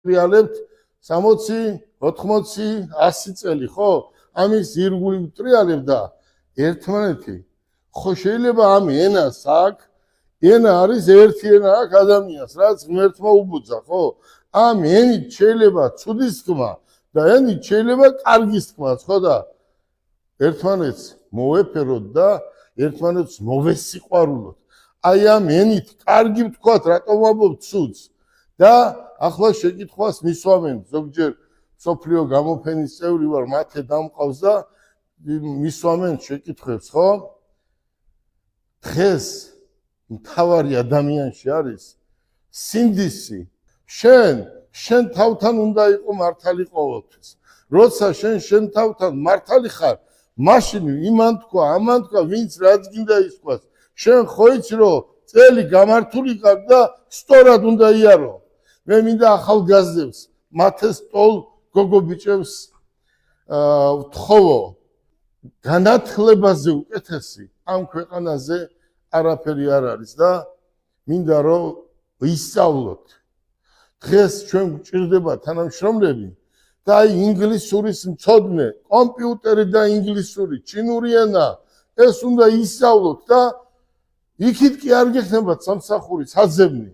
ტრიალებთ 60, 80, 100 წელი, ხო? ამის ირგული ტრიალებ და ერთმანეთი. ხო შეიძლება ამ ენას აქ ენა არის ერთი ენა აქ ადამიანს, რაც ღმერთმა უბოძა, ხო? ამ ენით შეიძლება ცუდის თქმა და ენით შეიძლება კარგის თქმაც, ხო და ერთმანეთს მოვეფეროთ და ერთმანეთს მოვესიყვარულოთ. აი ამ ენით კარგი ვთქვათ, რატომ ვამბობთ ცუდს და ახლა შეკითხვას მისვამენ ზოგჯერ სოფლიო გამოფენის წევრი ვარ, მათე დამყავს და მისვამენ შეკითხვებს, ხო? დღეს მთავარი ადამიანში არის სინდისი. შენ თავთან უნდა იყო მართალი ყოველთვის. როცა შენ თავთან მართალი ხარ, მაშინ იმან თქვა, ამან თქვა, ვინც რაც გინდა ის თქვას. შენ ხო იცი რომ წელი გამართული ხარ და სწორად უნდა იარო. მე მინდა ახალგაზრდებს, მათეს ტოლ გოგო ბიჭებს ვთხოვო, განათლებაზე უკეთესი ამ ქვეყანაზე არაფერი არ არის და მინდა რომ ვისწავლოთ. დღეს ჩვენ გვჭირდება თანამშრომლები და აი ინგლისურის მცოდნე, კომპიუტერი და ინგლისური, ჩინური ენა, ეს უნდა ისწავლოთ და იქით კი არ გექნებათ სამსახური, საძებნი.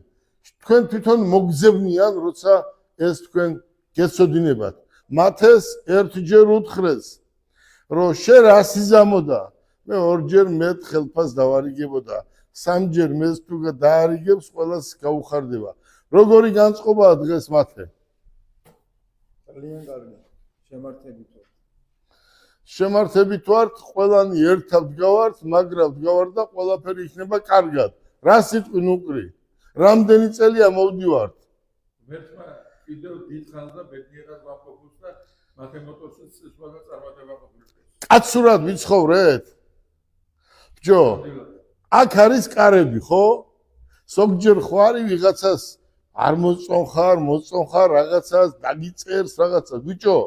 თქვენ თვითონ მოგძებნიან, როცა ეს თქვენ გეცოდინებათ. მათეს ერთჯერ უთხრეს, რომ შენ რა სიზამოდა, მე ორჯერ მეტ ხელფას დავარიგებოდა, სამჯერ მეც თუ დაარიგებს, ყველას გაუხარდება. როგორი განწყობაა დღეს მათე? ძალიან კარგი, შემართებით ვართ. შემართებით ვართ, ყველანი ერთად ვდგავართ, მაგრად ვდგავართ და ყველაფერი იქნება კარგად. რა სიტყვი ნუკრი? რამდენი წელია მოვდივართ? ვერთმა კიდევ დიდხანს და ბედნიერად ვაფოქუს და მათე მოტოციკლს სხვა წარმატება მოგვიწევს. კაცურად ვიცხოვრეთ? ბჭო, აქ არის კარები, ხო? ზოგჯერ ხო არის ვიღაცას არ მოწონხარ, რაღაცას დაგიწერს, რაღაცას. ბიჭო,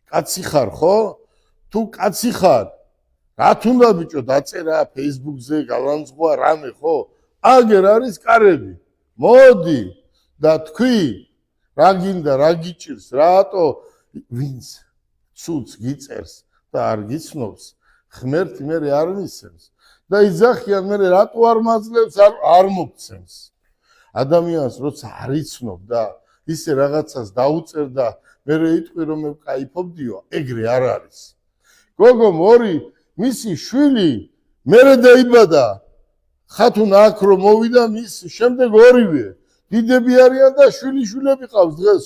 კაცი ხარ, ხო? თუ კაცი ხარ, რათ უნდა ბიჭო დაწერა Facebook-ზე, გალანძღვა რამე, ხო? აგერ არის კარები. მოდი და თქვი, რა გინდა, რა გიჭირს, რატო ვინც ცუდს გიწერს და არ გიცნობს, ღმერთი მე არ მისცემს. და იძახიან მე რატო არ მაძლევს, არ მოგცემს. ადამიანს როცა არ იცნობ და ისე რაღაცას დაუწერ და მე იტყვი რომ მე ვკაიფობდიო, ეგრე არ არის. გოგომ ორი მისი შვილი მერე დაიბადა. ხათუნა აქ რომ მოვიდა, მის შემდეგ ორივე დიდები არიან და შვილიშვილები ყავს დღეს.